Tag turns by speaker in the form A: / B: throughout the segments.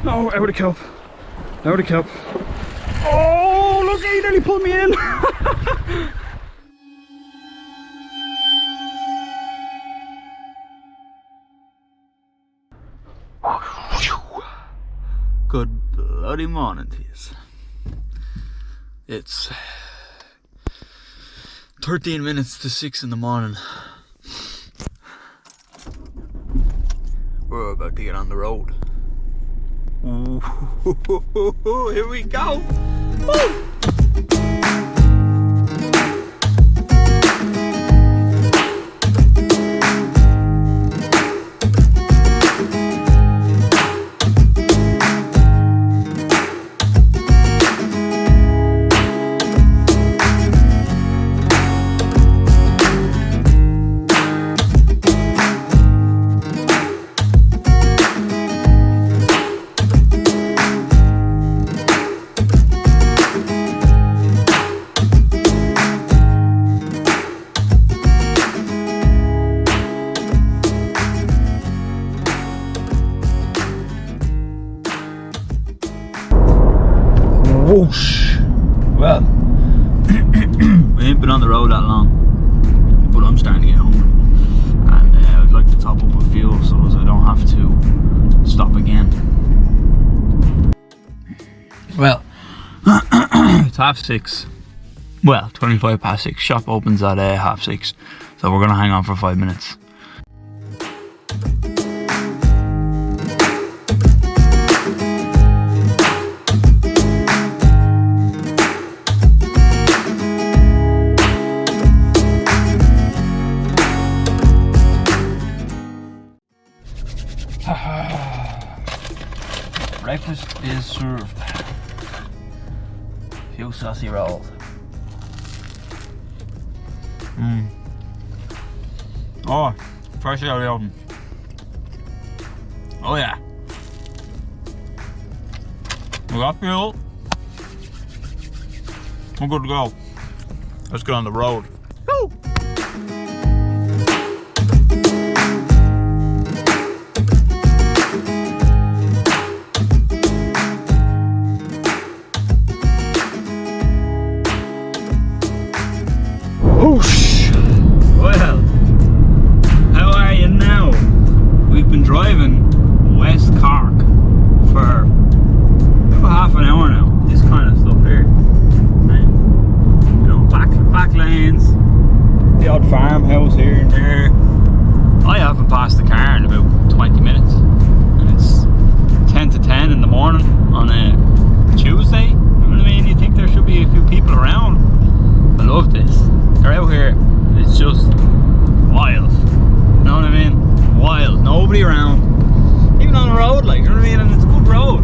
A: No, out of the cup. Out of the cup. Oh, look, he nearly pulled me in. Good bloody morning to you. It's 13 minutes to 6 in the morning. We're about to get on the road. Ooh, here we go. Woo! Whoosh! Well, we ain't been on the road that long, but I'm starting to get hungry, and I'd like to top up with fuel so as I don't have to stop again. Well, it's 6:30. Well, 25 past 6. Shop opens at 6:30, so we're gonna hang on for 5 minutes. Breakfast is served. A few saucy rolls. Oh, fresh out of the oven. Oh yeah. We got fuel. We're good to go. Let's get on the road. Woo! Whoosh! Well, how are you now? We've been driving West Cork for about half an hour now. This kind of stuff here. And, you know, back lanes, the odd farmhouse here and there. I haven't passed the car in about 20 minutes. And it's 10 to 10 in the morning on a Tuesday. You know what I mean? You think there should be a few people around. I love this. They're out here, it's just wild. You know what I mean? Wild. Nobody around. Even on the road, like, you know what I mean? And it's a good road.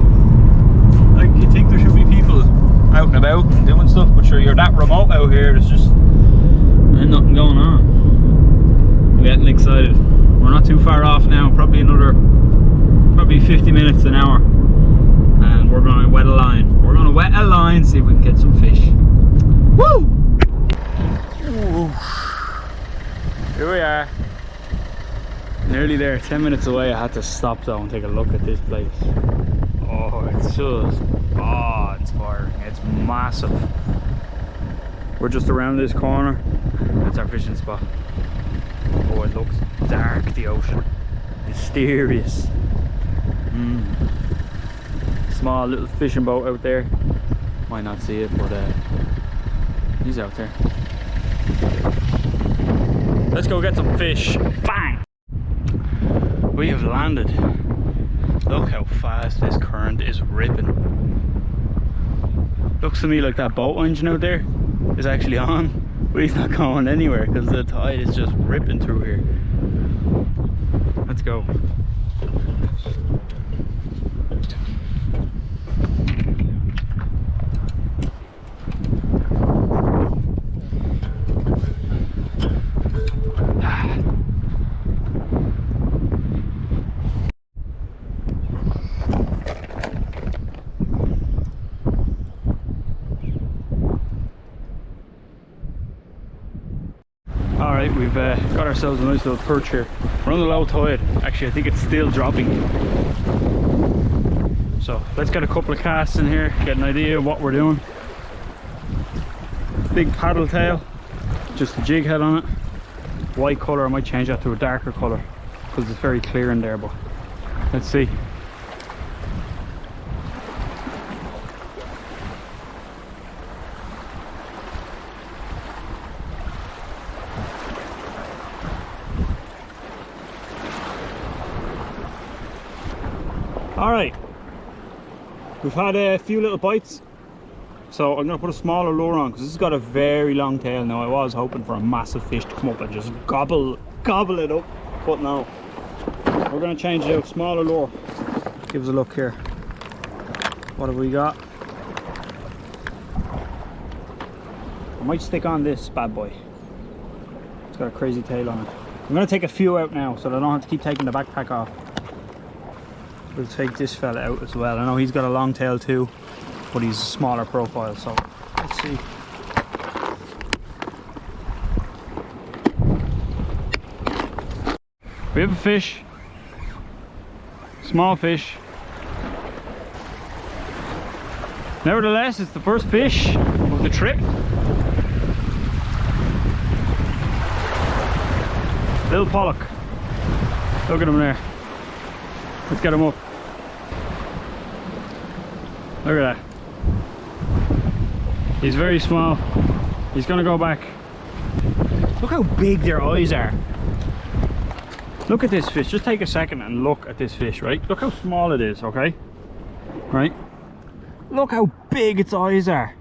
A: Like, you think there should be people out and about and doing stuff, but sure, you're that remote out here, there's just ain't nothing going on. I'm getting excited. We're not too far off now, probably 50 minutes, an hour. And we're gonna wet a line. We're gonna wet a line, see if we can get some fish. Woo! Ooh. Here we are, nearly there, 10 minutes away. I had to stop though and take a look at this place. Oh, it's just awe-inspiring. It's massive. We're just around this corner. That's our fishing spot. Oh, it looks dark, the ocean. Mysterious. Small little fishing boat out there. Might not see it, but he's out there. Let's go get some fish. Bang! We have landed. Look how fast this current is ripping. Looks to me like that boat engine out there is actually on, but he's not going anywhere because the tide is just ripping through here. Let's go. Alright, we've got ourselves a nice little perch here. We're on the low tide. Actually, I think it's still dropping. So let's get a couple of casts in here, get an idea of what we're doing. Big paddle tail, just a jig head on it. White colour, I might change that to a darker colour because it's very clear in there, but let's see. Alright, we've had a few little bites, so I'm going to put a smaller lure on because this has got a very long tail. Now I was hoping for a massive fish to come up and just gobble it up, but no. We're going to change it out, smaller lure. Give us a look here. What have we got? I might stick on this bad boy. It's got a crazy tail on it. I'm going to take a few out now so that I don't have to keep taking the backpack off. We'll take this fella out as well. I know he's got a long tail too, but he's a smaller profile, so let's see. We have a fish, small fish. Nevertheless, it's the first fish of the trip. Little pollock. Look at him there. Let's get him up. Look at that. He's very small. He's gonna go back. Look how big their eyes are. Look at this fish. Just take a second and look at this fish, right? Look how small it is, okay? Right? Look how big its eyes are.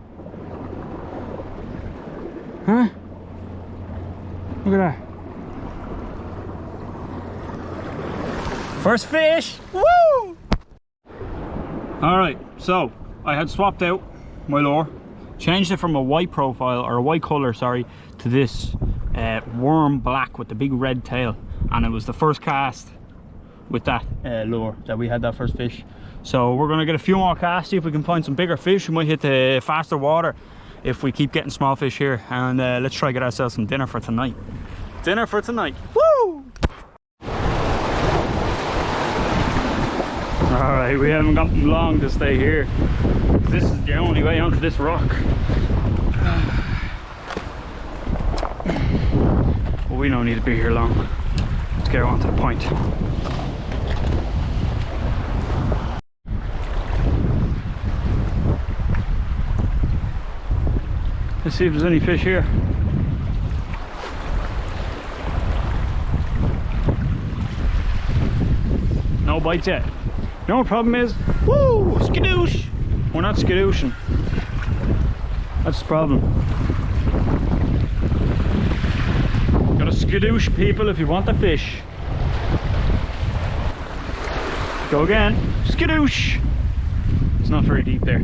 A: Huh? Look at that. First fish! Woo! Alright, so I had swapped out my lure, changed it from a white profile, or a white colour, sorry, to this worm black with the big red tail. And it was the first cast with that lure that we had that first fish. So we're gonna get a few more casts, see if we can find some bigger fish. We might hit the faster water if we keep getting small fish here. And let's try to get ourselves some dinner for tonight. Dinner for tonight. Woo! Alright, we haven't got long to stay here. This is the only way onto this rock. But we don't need to be here long. Let's get on to the point. Let's see if there's any fish here. No bites yet. You know what the problem is? Woo! Skadoosh! We're not skadooshing. That's the problem. Gotta skadoosh, people, if you want the fish. Go again. Skadoosh! It's not very deep there.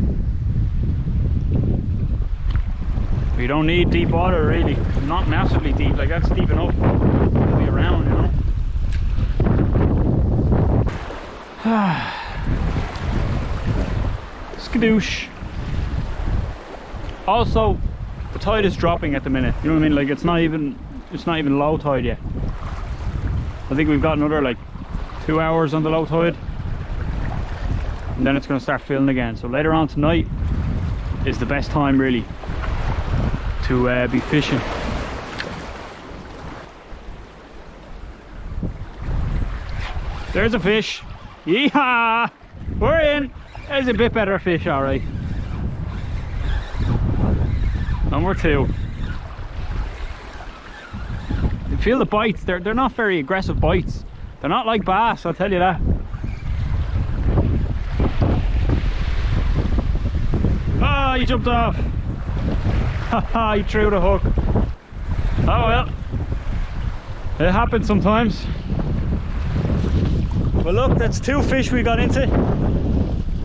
A: We don't need deep water, really. Not massively deep, like that's deep enough to be around, you know? Skadoosh. Also, the tide is dropping at the minute. You know what I mean? Like it's not even low tide yet. I think we've got another like 2 hours on the low tide, and then it's going to start filling again. So later on tonight is the best time really to be fishing. There's a fish. Yeehaw! We're in. There's a bit better fish, alright. Number two. You feel the bites, they're not very aggressive bites. They're not like bass, I'll tell you that. Ah, you jumped off. Haha, you threw the hook. Oh well. It happens sometimes. Well look, that's 2 fish we got into.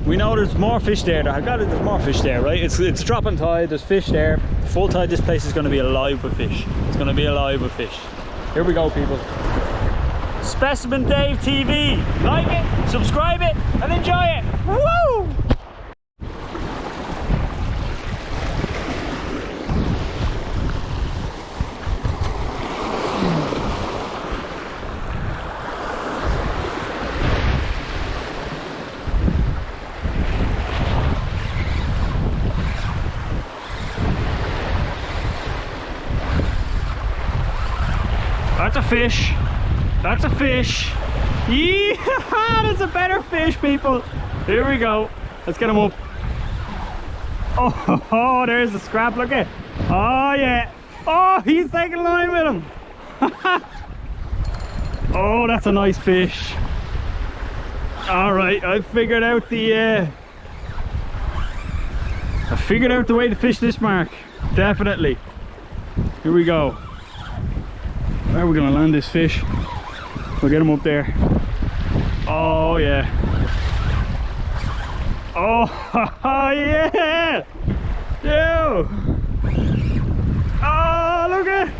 A: We know there's more fish there. There's more fish there, right? It's dropping tide, there's fish there. Full tide, this place is going to be alive with fish. It's going to be alive with fish. Here we go, people. Specimen Dave TV. Like it, subscribe it, and enjoy it. Woo! That's a fish. That's a fish. Yeah, that's a better fish, people. Here we go. Let's get him up. Oh, there's the scrap. Look at. Oh yeah. Oh, he's taking a line with him. Oh, that's a nice fish. All right, I figured out the way to fish this mark. Definitely. Here we go. Where are we gonna land this fish? We'll get him up there. Oh yeah. Oh yeah. Yo. Oh, look at.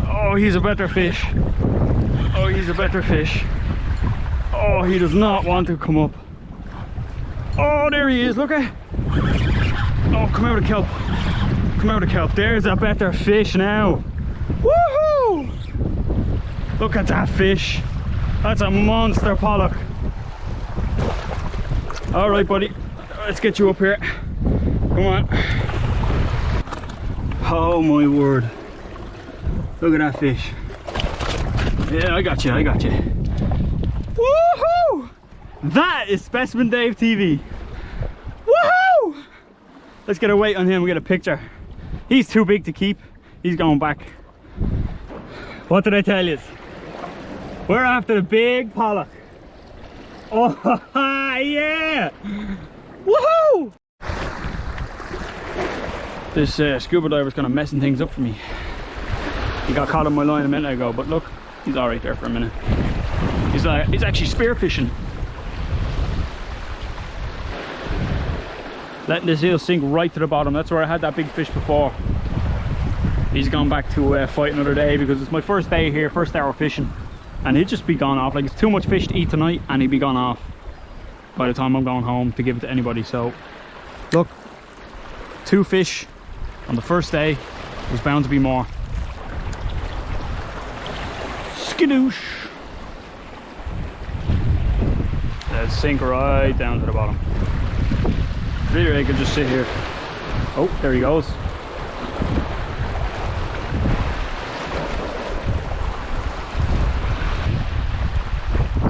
A: Oh, he's a better fish. Oh, he's a better fish. Oh, he does not want to come up. Oh, there he is. Look at. Oh, come out of kelp. Come out of kelp. There's a better fish now. Woohoo! Look at that fish. That's a monster pollock. All right, buddy. Let's get you up here. Come on. Oh my word. Look at that fish. Yeah, I got you. I got you. Woohoo! That is Specimen Dave TV. Woohoo! Let's get a weight on him. We get a picture. He's too big to keep. He's going back. What did I tell you? We're after the big pollock. Oh yeah! Woohoo! This scuba diver's kind of messing things up for me. He got caught on my line a minute ago, but look, he's all right there for a minute. He's actually spear fishing. Letting this eel sink right to the bottom. That's where I had that big fish before. He's gone back to fight another day because it's my first day here, first hour fishing. And he'd just be gone off. Like, it's too much fish to eat tonight and he'd be gone off by the time I'm going home to give it to anybody. So, look, 2 fish on the first day. There's bound to be more. Skadoosh. Let's sink right down to the bottom. Really, I could just sit here. Oh, there he goes.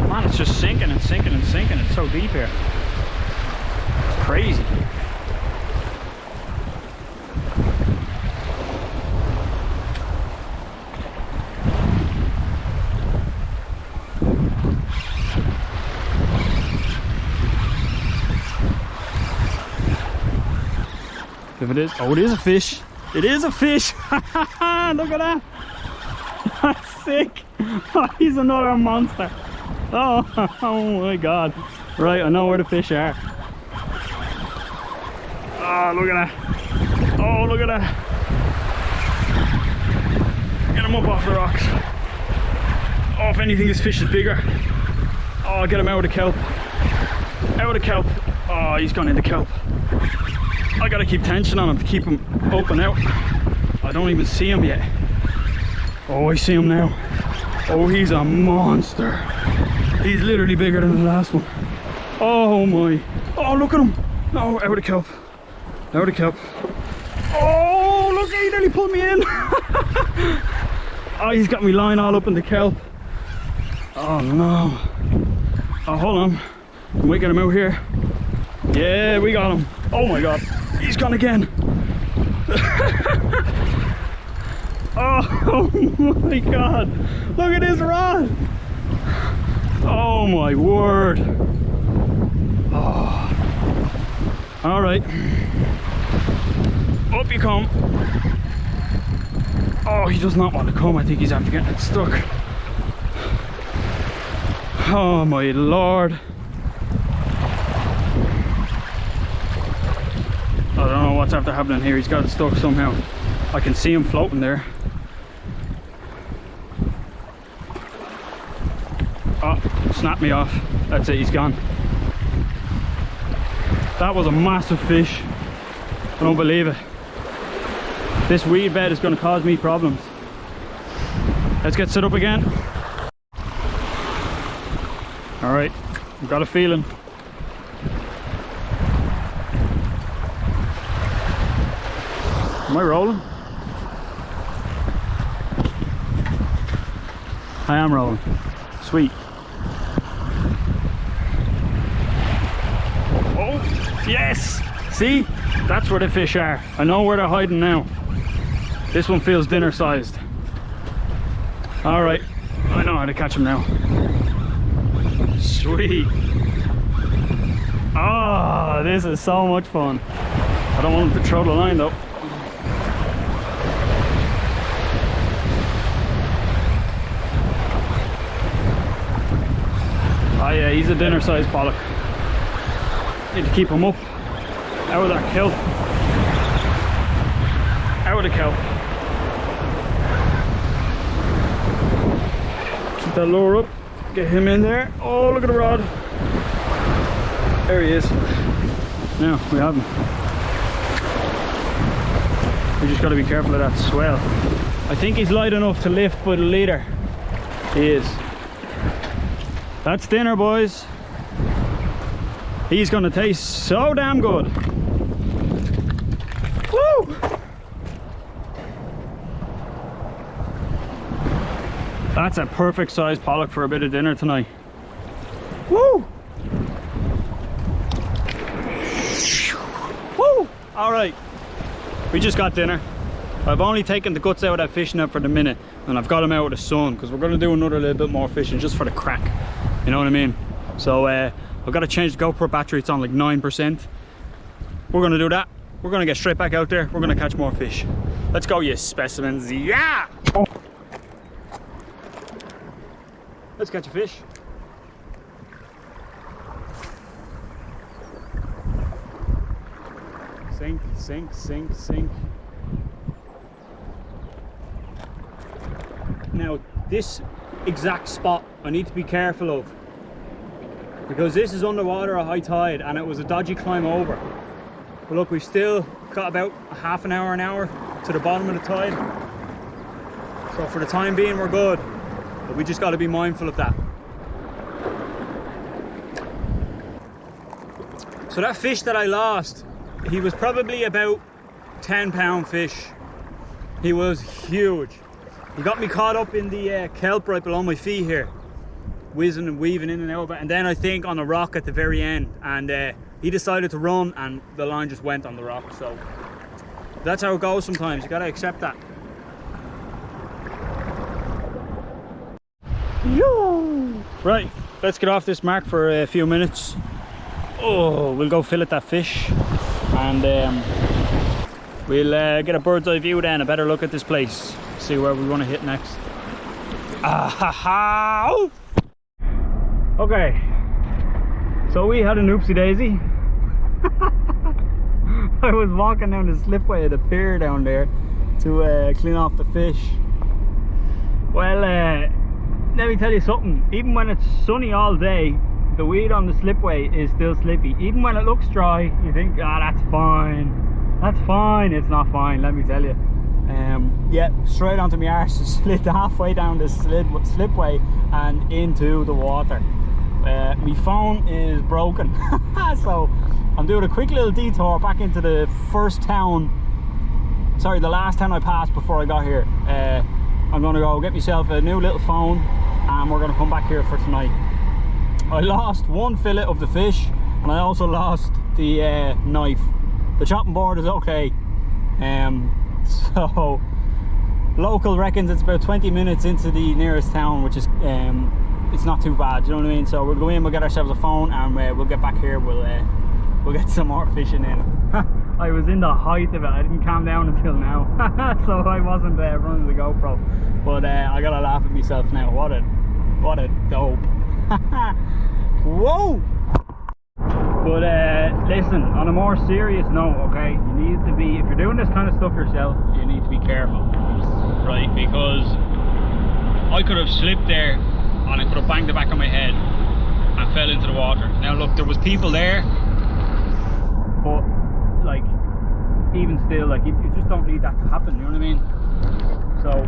A: Man, it's just sinking and sinking and sinking. It's so deep here. It's crazy. If it is, oh, it is a fish. It is a fish. Look at that. That's sick. Oh, he's another monster. Oh my god. Right, I know where the fish are. Oh, look at that. Oh, look at that. Get him up off the rocks. Oh, if anything, this fish is bigger. Oh, get him out of the kelp. Out of the kelp. Oh, he's gone into kelp. I gotta keep tension on him to keep him up and out. I don't even see him yet. Oh, I see him now. Oh, he's a monster. He's literally bigger than the last one. Oh my. Oh, look at him. Oh, out of kelp. Out of kelp. Oh, look, he nearly pulled me in. Oh, he's got me line all up in the kelp. Oh no. Oh, hold on. Can we get him out here? Yeah, we got him. Oh my god. He's gone again. Oh my god. Look at his rod. Oh my word. Oh. All right. Up you come. Oh, he does not want to come. I think he's after getting it stuck. Oh my lord. I don't know what's after happening here. He's got it stuck somehow. I can see him floating there. Oh, snapped me off. That's it, he's gone. That was a massive fish. I don't believe it. This weed bed is going to cause me problems. Let's get set up again. Alright, I've got a feeling. Am I rolling? I am rolling. Sweet. Oh, yes! See? That's where the fish are. I know where they're hiding now. This one feels dinner sized. Alright, I know how to catch them now. Sweet. Oh, this is so much fun. I don't want them to throw the line though. Oh yeah, he's a dinner sized pollock. Need to keep him up. Out of that kelp. Out of the kelp. Keep that lure up. Get him in there. Oh, look at the rod. There he is. Now we have him. We just got to be careful of that swell. I think he's light enough to lift by the leader. He is. That's dinner, boys. He's gonna taste so damn good. Woo! That's a perfect size pollock for a bit of dinner tonight. Woo! Woo! Alright, we just got dinner. I've only taken the guts out of that fish now for the minute, and I've got him out with the sun because we're going to do another little bit more fishing just for the crack. You know what I mean? So I've got to change the GoPro battery. It's on like 9%. We're going to do that. We're going to get straight back out there. We're going to catch more fish. Let's go, you specimens. Yeah! Oh. Let's catch a fish. Sink, sink, sink, sink. Now, this exact spot I need to be careful of because this is underwater at high tide and it was a dodgy climb over. But look, we've still got about half an hour to the bottom of the tide. So for the time being, we're good. But we just got to be mindful of that. So that fish that I lost, he was probably about 10-pound fish. He was huge. He got me caught up in the kelp right below my feet here, whizzing and weaving in and out of it, and then I think on a rock at the very end, and he decided to run and the line just went on the rock. So that's how it goes sometimes. You gotta accept that. Yoo! Right, let's get off this mark for a few minutes. Oh, we'll go fillet that fish and we'll get a bird's eye view then, a better look at this place, see where we want to hit next. Ah-ha-ha! Okay, so we had an oopsie daisy. I was walking down the slipway at the pier down there to clean off the fish. Well, let me tell you something, even when it's sunny all day, the weed on the slipway is still slippy. Even when it looks dry, you think, ah, that's fine. That's fine. It's not fine, let me tell you. Yeah, straight onto my arse, slid halfway down the slipway and into the water. My phone is broken. So I'm doing a quick little detour back into the first town, sorry, the last town I passed before I got here. I'm gonna go get myself a new little phone and we're gonna come back here for tonight. I lost one fillet of the fish and I also lost the knife. The chopping board is okay. So local reckons it's about 20 minutes into the nearest town, which is it's not too bad, you know what I mean? So we'll go in, we'll get ourselves a phone and we'll get back here, we'll get some more fishing in. I was in the height of it, I didn't calm down until now. So I wasn't running the GoPro, but I gotta laugh at myself now. What a dope. Whoa! But listen, on a more serious note, okay, you need to be, if you're doing this kind of stuff yourself, you need to be careful, right? Because I could have slipped there and I could have banged the back of my head and fell into the water. Now look, there was people there, but like, even still, like, you just don't need that to happen, you know what I mean? So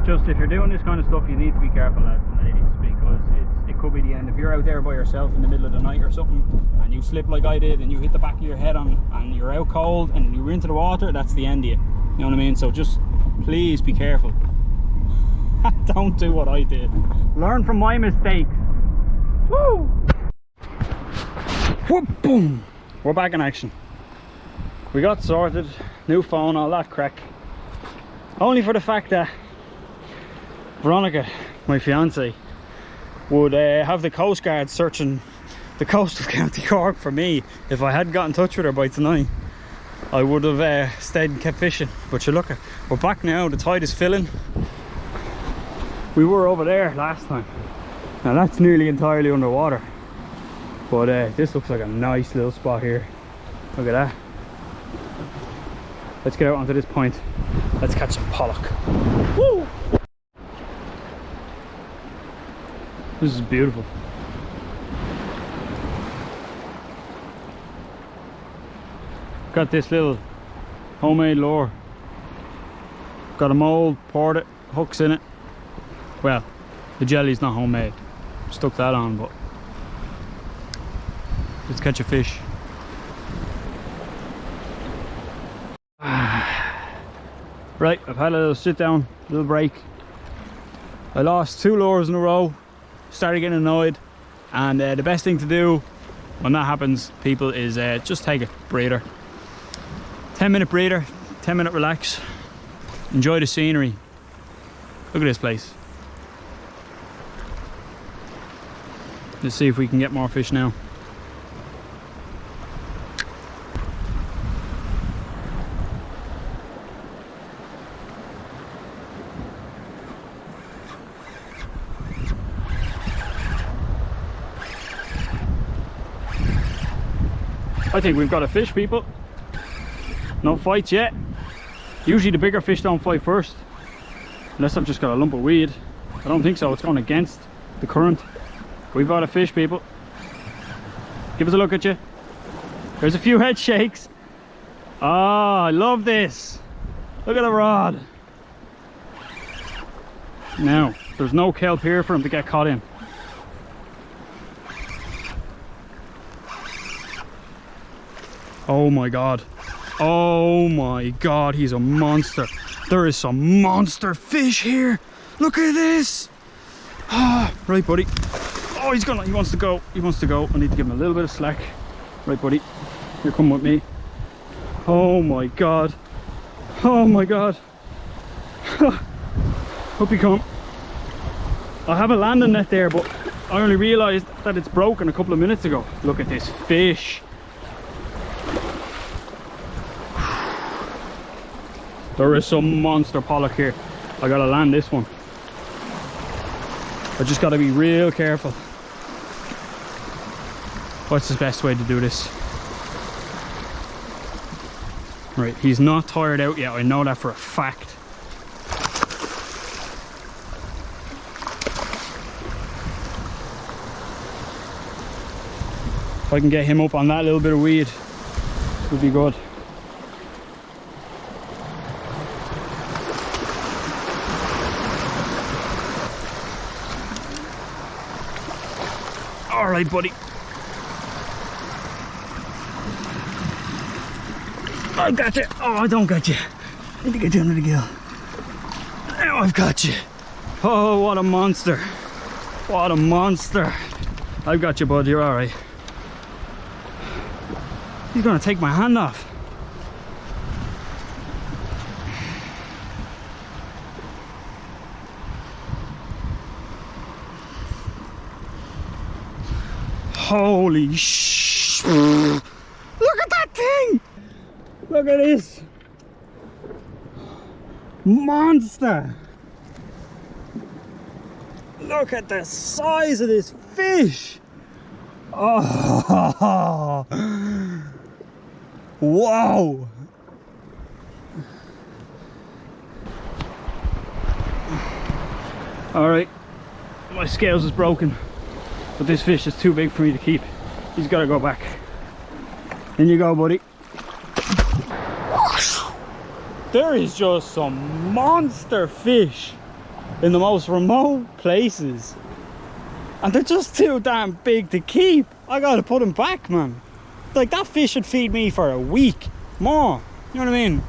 A: just if you're doing this kind of stuff, you need to be careful, lads and ladies, because it could be the end. If you're out there by yourself in the middle of the night or something and you slip like I did and you hit the back of your head on and you're out cold and you're into the water, that's the end of you. You know what I mean? So just please be careful. Don't do what I did. Learn from my mistakes. Woo! Whoop, boom! We're back in action. We got sorted, new phone, all that crack. Only for the fact that Veronica, my fiance, would have the Coast Guard searching the coast of County Cork for me. If I hadn't got in touch with her by tonight, I would have stayed and kept fishing. But you look, we're back now, the tide is filling. We were over there last time. Now that's nearly entirely underwater. But this looks like a nice little spot here. Look at that. Let's get out onto this point. Let's catch some pollock. Woo! This is beautiful. Got this little homemade lure. Got a mold, poured it, hooks in it. Well, the jelly's not homemade. Stuck that on, but let's catch a fish. Right, I've had a little sit down, little break. I lost 2 lures in a row, started getting annoyed, and the best thing to do when that happens, people, is just take a breather. 10-minute breather, 10-minute relax, enjoy the scenery. Look at this place. Let's see if we can get more fish now. I think we've got a fish, people. No fights yet. Usually the bigger fish don't fight first. Unless I've just got a lump of weed. I don't think so, it's going against the current. We've got a fish, people. Give us a look at you. There's a few head shakes. Ah, I love this. Look at the rod. Now, there's no kelp here for him to get caught in. Oh my god. Oh my god, he's a monster. There is some monster fish here. Look at this. Ah, right, buddy. Oh, he wants to go. He wants to go. I need to give him a little bit of slack. Right, buddy. You're coming with me. Oh my god. Oh my god. Up you come. I have a landing net there, but I only realised that it's broken a couple of minutes ago. Look at this fish. There is some monster pollock here. I gotta land this one. I just gotta be real careful. What's the best way to do this? Right, he's not tired out yet. I know that for a fact. If I can get him up on that little bit of weed, it would be good. All right, buddy. I got you. Oh, I don't got you. I need to get you under the gill. Now I've got you. Oh, what a monster. What a monster. I've got you, bud. You're all right. He's gonna take my hand off. Holy sh! Look at that thing! Look at this! Monster! Look at the size of this fish! Oh! Wow! Alright, my scales is broken, but this fish is too big for me to keep. He's got to go back. In you go, buddy. There is just some monster fish in the most remote places, and they're just too damn big to keep. I gotta put them back, man. Like, that fish should feed me for a week more. You know what I mean?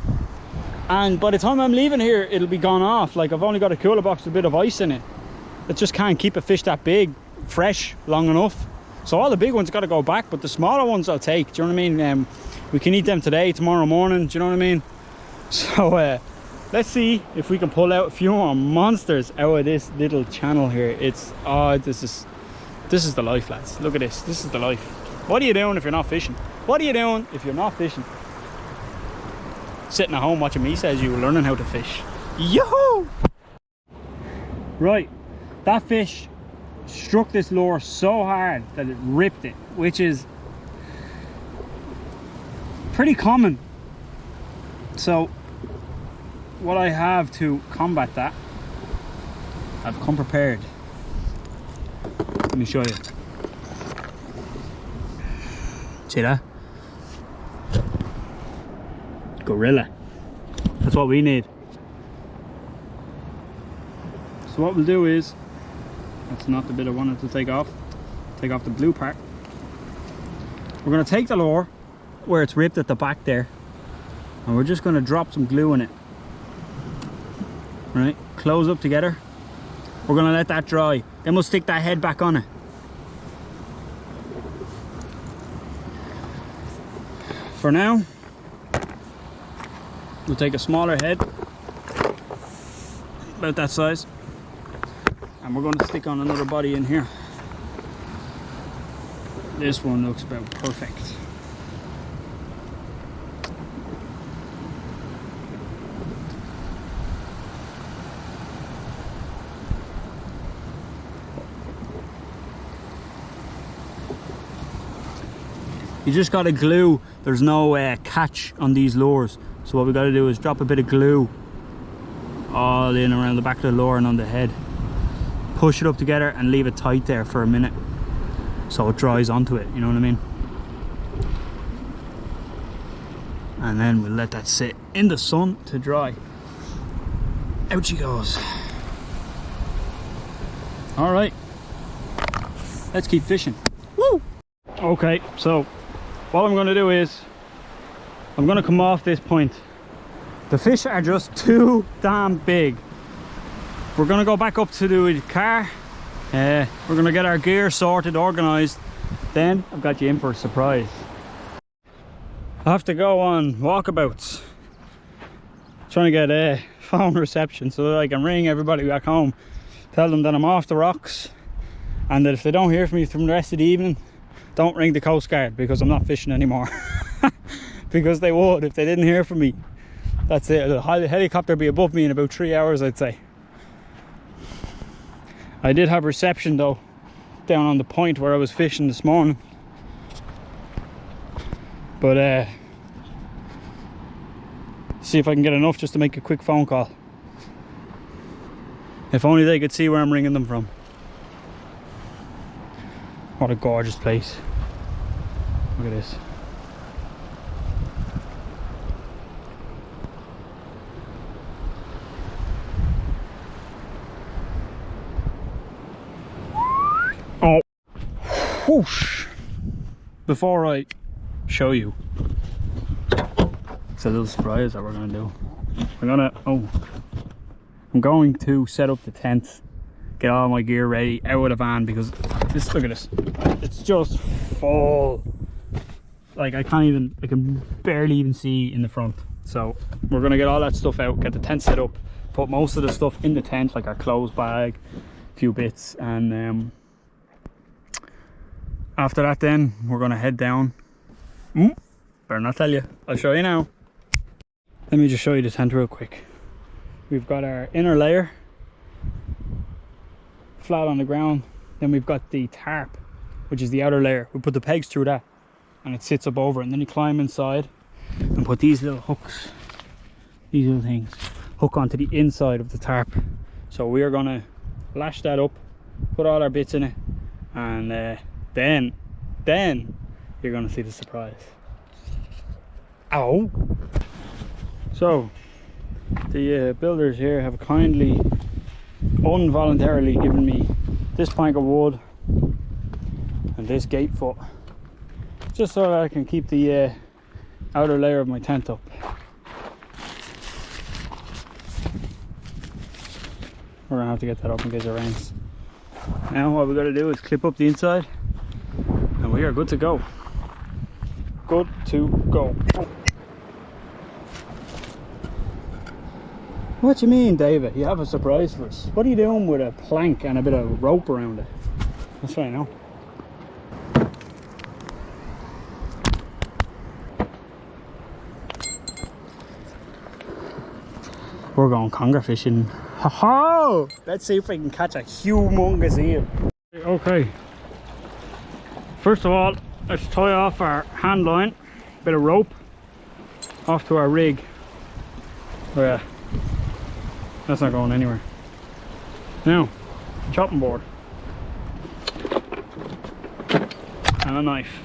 A: And by the time I'm leaving here, it'll be gone off. Like, I've only got a cooler box with a bit of ice in it. It just can't keep a fish that big fresh long enough. So all the big ones got to go back, but the smaller ones I'll take. Do you know what I mean? We can eat them today, tomorrow morning. Do you know what I mean? So let's see if we can pull out a few more monsters out of this little channel here. It's this is the life, lads. Look at this. This is the life. What are you doing if you're not fishing? What are you doing if you're not fishing? Sitting at home watching me, says you, learning how to fish. Yoo-hoo! Right, that fish struck this lure so hard that it ripped it, which is pretty common. So what I have to combat that, I've come prepared. Let me show you. See that? Gorilla. That's what we need. So what we'll do is, that's not the bit I wanted to take off the blue part. We're going to take the lure where it's ripped at the back there, and we're just going to drop some glue in it. Right, close up together. We're going to let that dry, then we'll stick that head back on it. For now, we'll take a smaller head, about that size, and we're going to stick on another body in here. This one looks about perfect. You just got to glue. There's no catch on these lures, so what we got to do is drop a bit of glue all in around the back of the lure and on the head, push it up together and leave it tight there for a minute so it dries onto it, you know what I mean? And then we'll let that sit in the sun to dry. Out she goes. All right, let's keep fishing. Woo! Okay, so what I'm going to do is I'm going to come off this point. The fish are just too damn big. We're going to go back up to the car. We're going to get our gear sorted, organised. Then I've got you in for a surprise. I have to go on walkabouts, trying to get a phone reception so that I can ring everybody back home, tell them that I'm off the rocks, and that if they don't hear from me from the rest of the evening, don't ring the Coast Guard, because I'm not fishing anymore. Because they would if they didn't hear from me. That's it. The helicopter will be above me in about 3 hours, I'd say. I did have reception though down on the point where I was fishing this morning, but see if I can get enough just to make a quick phone call. If only they could see where I'm ringing them from. What a gorgeous place. Look at this. Oh, whoosh. Before I show you, it's a little surprise that we're gonna do. I'm going to set up the tent, get all my gear ready out of the van, because this, look at this, it's just full. Like I can barely even see in the front. So we're gonna get all that stuff out, get the tent set up, put most of the stuff in the tent, like our clothes bag, a few bits, and after that then we're gonna head down. Better not tell you, I'll show you now. Let me just show you the tent real quick. We've got our inner layer flat on the ground, then we've got the tarp, which is the outer layer. We put the pegs through that and it sits up over it, and then you climb inside and put these little hooks, these little things, hook onto the inside of the tarp. So we are gonna lash that up, put all our bits in it, and then you're gonna see the surprise. Ow! So the builders here have kindly, involuntarily given me this plank of wood and this gate foot, just so that I can keep the outer layer of my tent up. we're gonna have to get that up in case it rains. Now what we gotta do is clip up the inside and we are good to go. Good to go. What do you mean, David? You have a surprise for us. What are you doing with a plank and a bit of rope around it? That's what I know. We're going conger fishing. Ha ha! Let's see if we can catch a humongous eel. Okay. First of all, let's tie off our hand line, bit of rope, off to our rig. Oh yeah. That's not going anywhere. Now, chopping board. And a knife.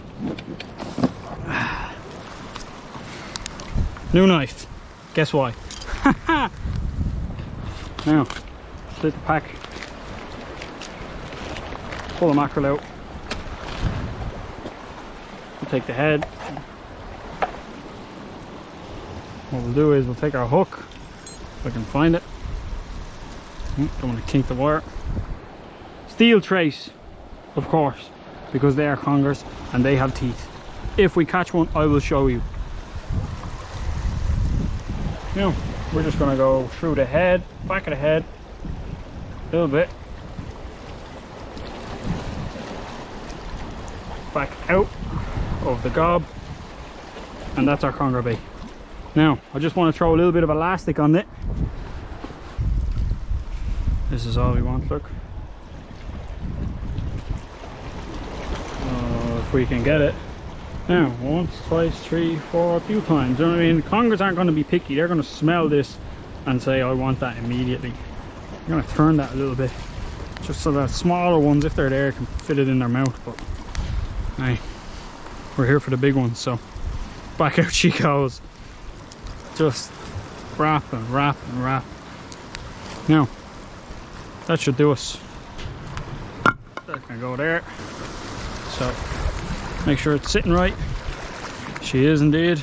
A: New knife. Guess why? Now, split the pack. Pull the mackerel out. We'll take the head. What we'll do is we'll take our hook, if I can find it. Don't want to kink the wire. Steel trace, of course, because they are congers and they have teeth. If we catch one, I will show you. Now, we're just going to go through the head, back of the head, a little bit. Back out of the gob, and that's our conger bait. Now, I just want to throw a little bit of elastic on it. This is all we want, look. If we can get it. Now, once, twice, three, four, a few times. You know what I mean? Congers aren't going to be picky. They're going to smell this and say, I want that immediately. I'm going to turn that a little bit, just so that smaller ones, if they're there, can fit it in their mouth. But hey, we're here for the big ones, so back out she goes. Just wrap and wrap and wrap. Now, that should do us. That can go there. So make sure it's sitting right. She is indeed.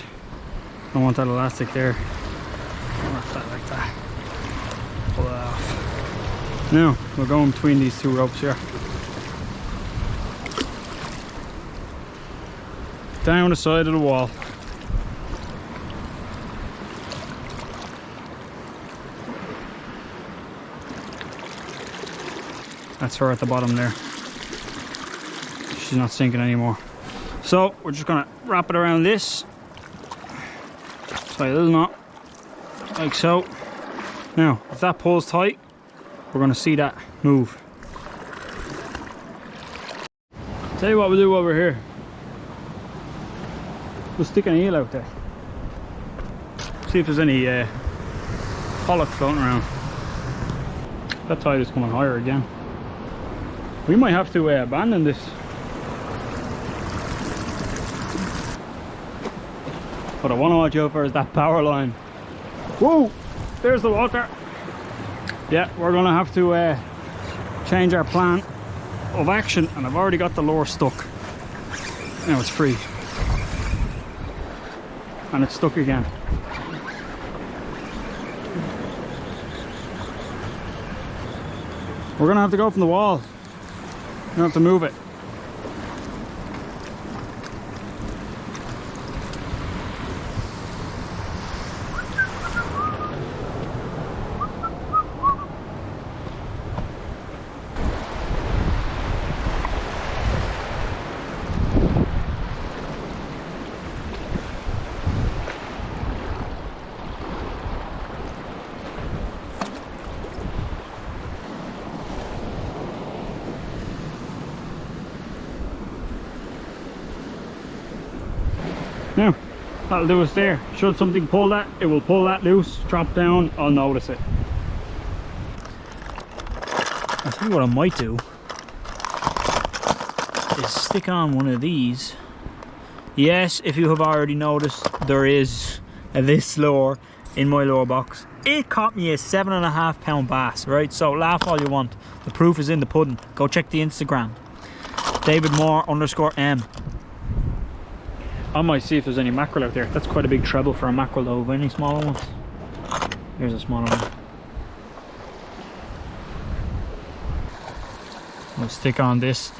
A: I want that elastic there. Wrap that like that. Pull it off. Now we'll go in between these two ropes here. Down the side of the wall. That's her at the bottom there. She's not sinking anymore. So we're just gonna wrap it around this. Tie a little knot, like so. Now, if that pulls tight, we're gonna see that move. Tell you what we'll do over here. We'll stick an eel out there. See if there's any pollock floating around. That tide is coming higher again. We might have to abandon this. What I want to watch out for is that power line. Whoa! There's the water. Yeah, we're going to have to change our plan of action, and I've already got the lure stuck. Now it's free. And it's stuck again. We're going to have to go from the wall. You don't have to move it. Now, that'll do us there. Should something pull that, it will pull that loose, drop down, I'll notice it. I'll tell you what I might do is stick on one of these. Yes, if you have already noticed, there is this lure in my lure box. It caught me a 7.5 pound bass, right? So laugh all you want. The proof is in the pudding. Go check the Instagram. David_Moore_M. I might see if there's any mackerel out there. That's quite a big treble for a mackerel though. Any smaller ones? Here's a smaller one. We'll stick on this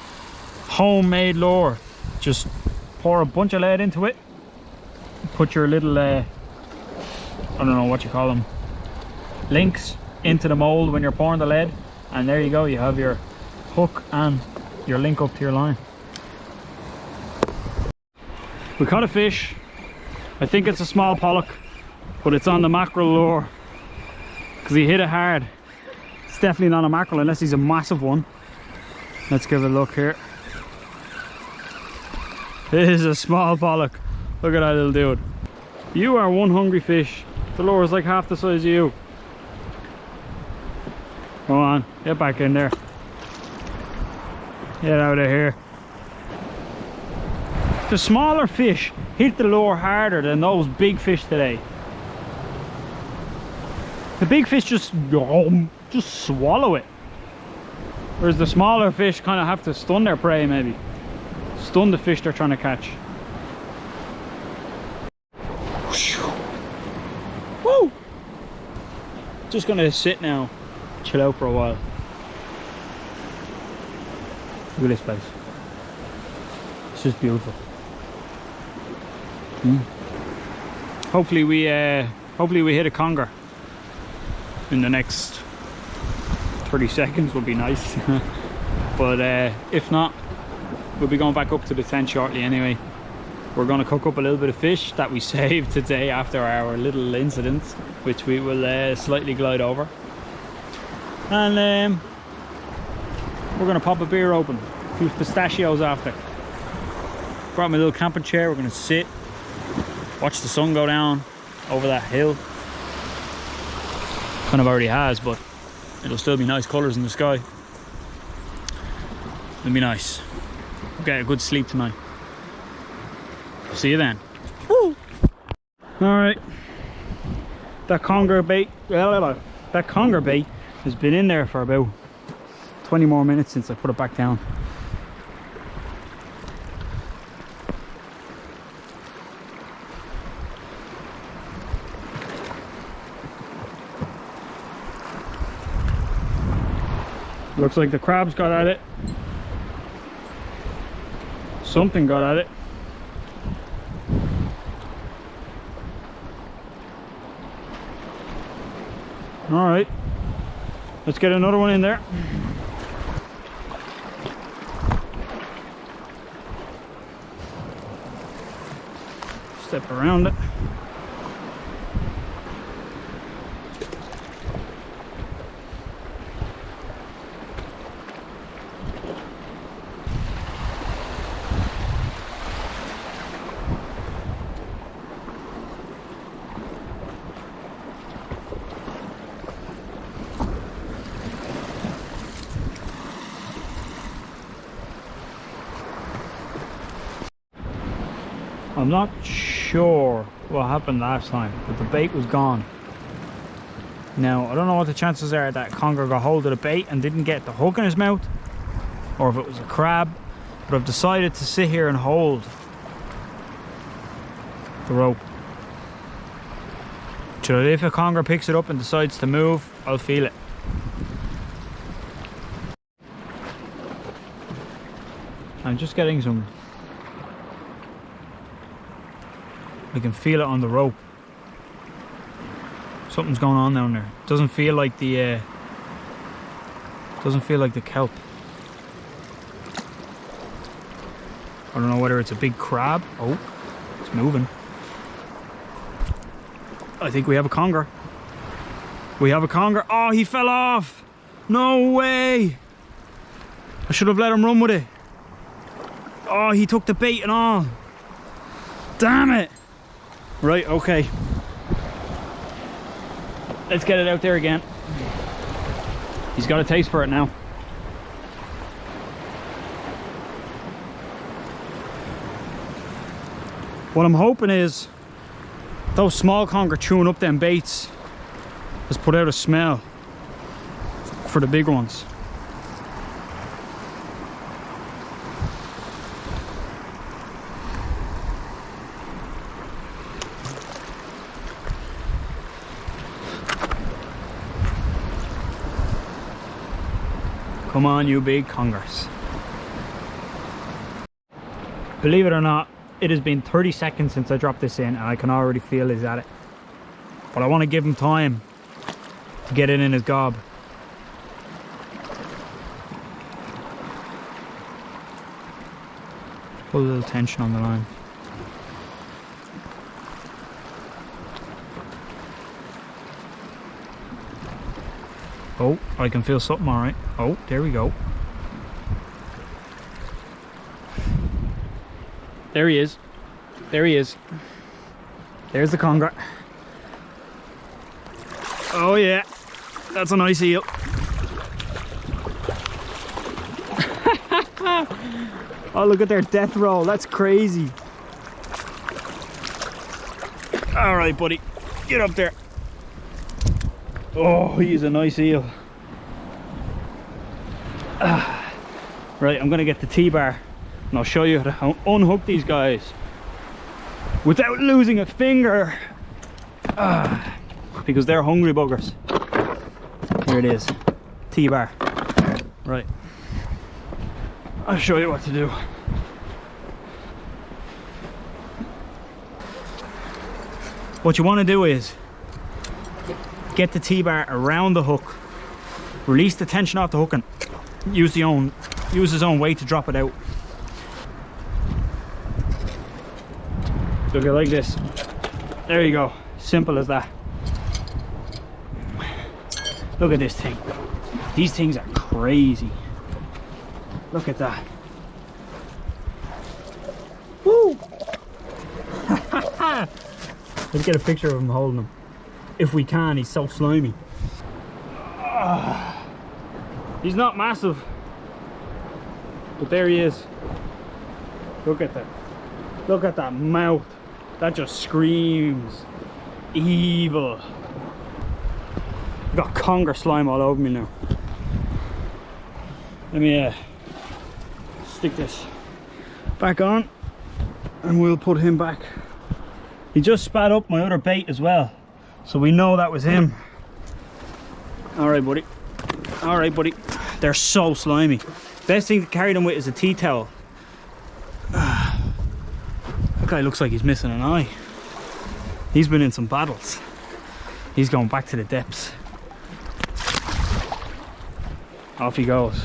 A: homemade lure. Just pour a bunch of lead into it. Put your little, I don't know what you call them, links into the mold when you're pouring the lead. And there you go, you have your hook and your link up to your line. We caught a fish. I think it's a small pollock, but it's on the mackerel lure because he hit it hard. It's definitely not a mackerel unless he's a massive one. Let's give it a look here. It is a small pollock. Look at that little dude. You are one hungry fish. The lure is like half the size of you. Come on, get back in there. Get out of here. The smaller fish hit the lure harder than those big fish today. The big fish just swallow it. Whereas the smaller fish kind of have to stun their prey, maybe. Stun the fish they're trying to catch. Woo! Just gonna sit now, chill out for a while. Look at this place. It's just beautiful. Hopefully we hit a conger in the next 30 seconds would be nice. But if not, we'll be going back up to the tent shortly anyway. We're going to cook up a little bit of fish that we saved today after our little incident, which we will slightly glide over. And we're going to pop a beer open, a few pistachios after. Brought my little camping chair. We're going to sit, watch the sun go down over that hill. Kind of already has, but it'll still be nice colours in the sky. It'll be nice. We'll get a good sleep tonight. See you then. Woo! Alright. That conger bait has been in there for about 20 more minutes since I put it back down. Looks like the crabs got at it. Something got at it. All right, let's get another one in there. Step around it. I'm not sure what happened last time, but the bait was gone. Now, I don't know what the chances are that conger got hold of the bait and didn't get the hook in his mouth, or if it was a crab, but I've decided to sit here and hold the rope. So if a conger picks it up and decides to move, I'll feel it. I'm just getting some... I can feel it on the rope. Something's going on down there. Doesn't feel like the kelp. I don't know whether it's a big crab. Oh, it's moving. I think we have a conger. We have a conger. Oh, he fell off. No way. I should have let him run with it. Oh, he took the bait and all. Damn it. Right, okay. Let's get it out there again. He's got a taste for it now. What I'm hoping is those small conger chewing up them baits has put out a smell for the big ones. Come on, you big congers. Believe it or not, it has been 30 seconds since I dropped this in and I can already feel he's at it. But I want to give him time to get it in his gob. Put a little tension on the line. Oh, I can feel something alright. Oh, there we go. There he is. There he is. There's the conger. Oh yeah, that's a nice eel. Oh, look at their death roll. That's crazy. All right, buddy, get up there. Oh, he's a nice eel. Right, I'm gonna get the T-bar and I'll show you how to unhook these guys without losing a finger. Because they're hungry buggers. Here it is, T-bar. Right, I'll show you what to do. What you want to do is get the T-bar around the hook, release the tension off the hook and use his own weight to drop it out. So if you like this, there you go, simple as that. Look at this thing. These things are crazy. Look at that. Woo! Let's get a picture of him holding him. If we can, he's so slimy. He's not massive, but there he is. Look at that. Look at that mouth. That just screams evil. I've got conger slime all over me now. Let me stick this back on and we'll put him back. He just spat up my other bait as well, so we know that was him. All right, buddy. All right, buddy. They're so slimy. Best thing to carry them with is a tea towel. That guy looks like he's missing an eye. He's been in some battles. He's going back to the depths. Off he goes.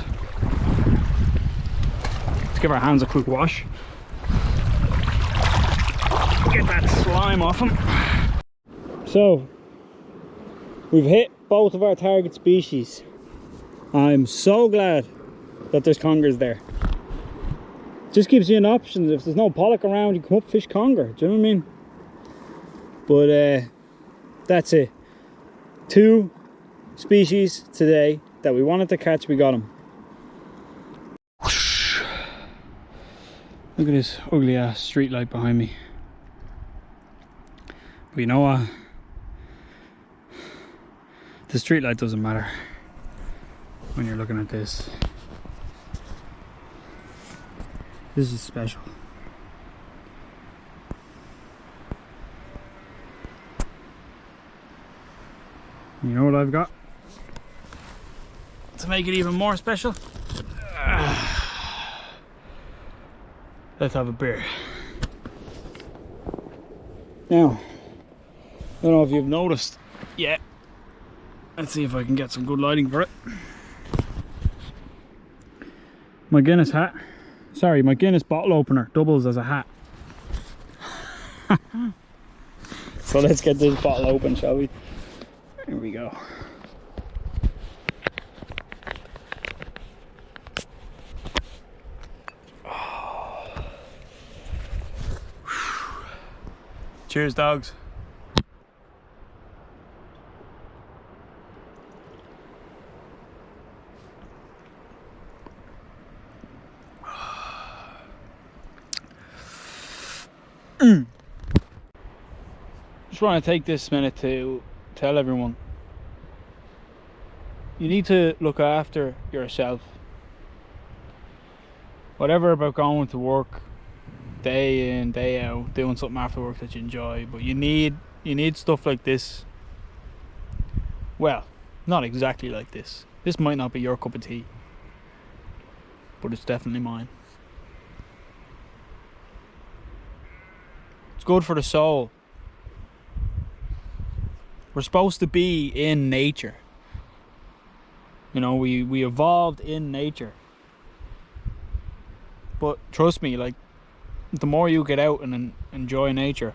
A: Let's give our hands a quick wash. Get that slime off him. So, we've hit both of our target species. I'm so glad that there's congers there. Just gives you an option. If there's no pollock around, you come up fish conger. Do you know what I mean? But that's it. 2 species today that we wanted to catch, we got them. Look at this ugly ass street light behind me. But you know what? The street light doesn't matter when you're looking at this. This is special. You know what I've got to make it even more special? Let's have a beer. Now, I don't know if you've noticed yet. Let's see if I can get some good lighting for it. My Guinness hat. Sorry, my Guinness bottle opener doubles as a hat. So let's get this bottle open, shall we? Here we go. Cheers, dogs. Just want to take this minute to tell everyone you need to look after yourself. Whatever about going to work day in, day out, doing something after work that you enjoy, but you need stuff like this. Well, not exactly like this. This might not be your cup of tea, but it's definitely mine. It's good for the soul. We're supposed to be in nature. You know, we evolved in nature. But trust me, like, the more you get out and enjoy nature,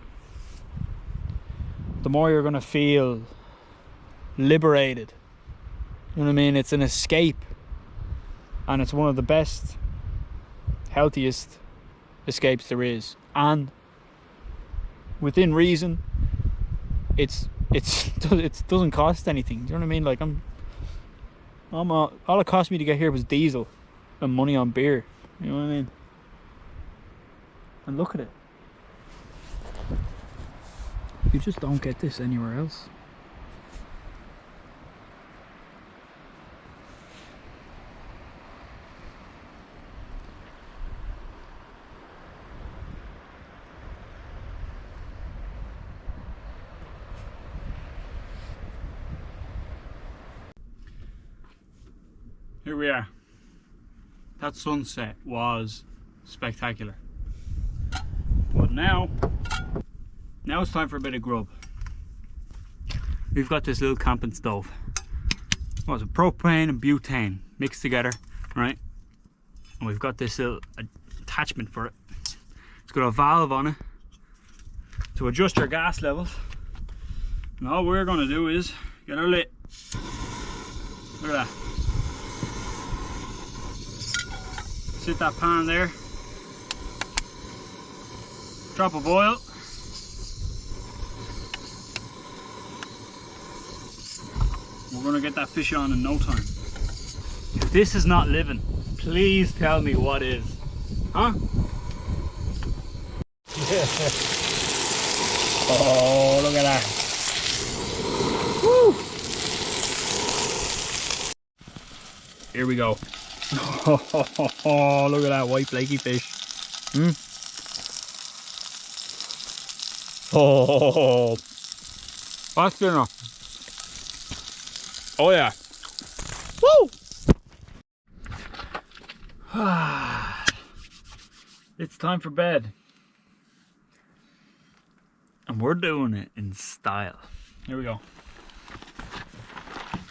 A: the more you're gonna feel liberated. You know what I mean? It's an escape, and it's one of the best, healthiest escapes there is. And within reason, it doesn't cost anything. Do you know what I mean? Like, all it cost me to get here was diesel and money on beer. You know what I mean? And look at it. You just don't get this anywhere else. Here we are. That sunset was spectacular. But now it's time for a bit of grub. We've got this little camping stove. What is it? Propane and butane mixed together, right? And we've got this little attachment for it. It's got a valve on it to adjust your gas levels. And all we're going to do is get our lit. Look at that. Sit that pan there. Drop of oil. We're gonna get that fish on in no time. If this is not living, please tell me what is. Huh? Oh, look at that. Woo! Here we go. Oh, look at that white flaky fish. Oh, that's dinner. Oh yeah. Woo! It's time for bed. And we're doing it in style. Here we go.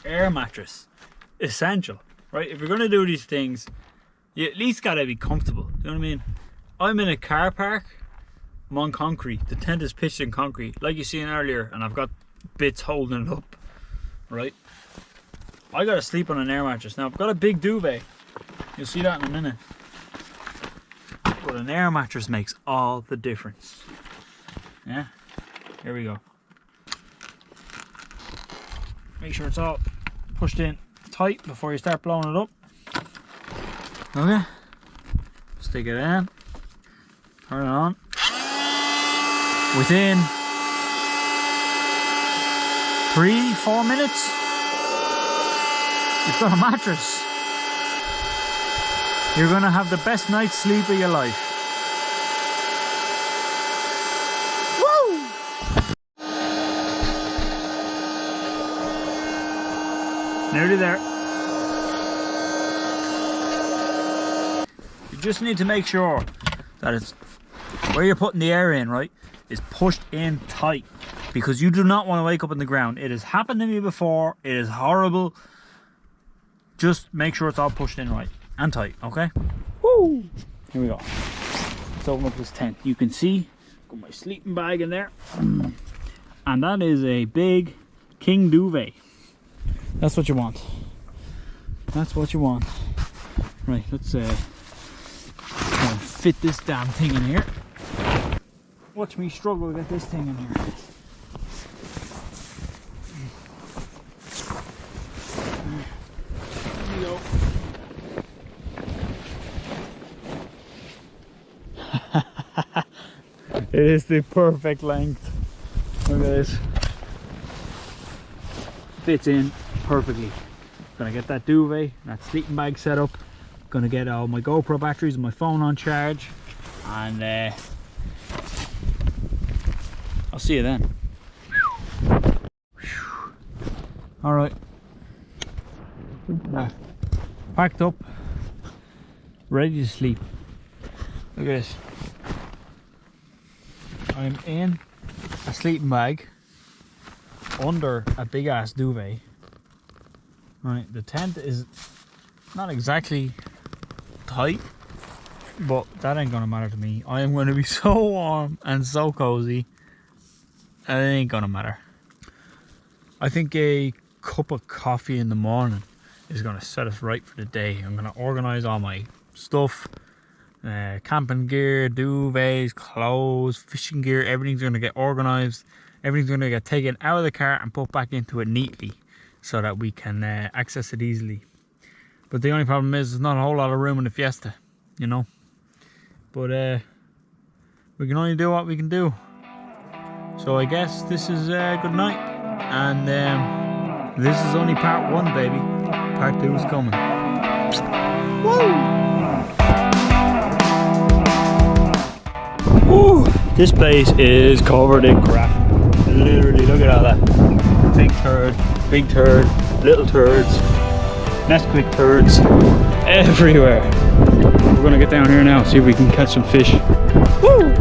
A: Air mattress. Essential, right? If you're gonna do these things, you at least gotta be comfortable. You know what I mean? I'm in a car park. I'm on concrete. The tent is pitched in concrete, like you seen earlier, and I've got bits holding it up, right? I gotta sleep on an air mattress. Now, I've got a big duvet. You'll see that in a minute. But an air mattress makes all the difference. Yeah? Here we go. Make sure it's all pushed in tight before you start blowing it up. Okay. Stick it in. Turn it on. Within 3-4 minutes, you've got a mattress. You're gonna have the best night's sleep of your life. Woo! Nearly there. You just need to make sure that it's where you're putting the air in, right, is pushed in tight, because you do not want to wake up on the ground. It has happened to me before. It is horrible. Just make sure it's all pushed in right and tight, okay? Woo! Here we go. Let's open up this tent. You can see, got my sleeping bag in there. And that is a big king duvet. That's what you want. That's what you want. Right, let's fit this damn thing in here. Watch me struggle to get this thing in here. There we go. It is the perfect length. Look at this. Fits in perfectly. Gonna get that duvet, that sleeping bag set up. Gonna get all my GoPro batteries and my phone on charge, and I'll see you then. All right, packed up, ready to sleep. Look at this. I'm in a sleeping bag under a big ass duvet. Right, the tent is not exactly tight, but that ain't gonna matter to me. I am gonna be so warm and so cozy, and it ain't gonna matter. I think a cup of coffee in the morning is gonna set us right for the day. I'm gonna organize all my stuff, camping gear, duvets, clothes, fishing gear. Everything's gonna get organized. Everything's gonna get taken out of the car and put back into it neatly, so that we can access it easily. But the only problem is there's not a whole lot of room in the Fiesta, you know. But we can only do what we can do. So I guess this is good night, and this is only part 1, baby. Part 2 is coming. Woo! Woo! This place is covered in crap. Literally, look at all that. Big turd, little turds, Nesquik turds, everywhere. We're gonna get down here now, see if we can catch some fish. Woo!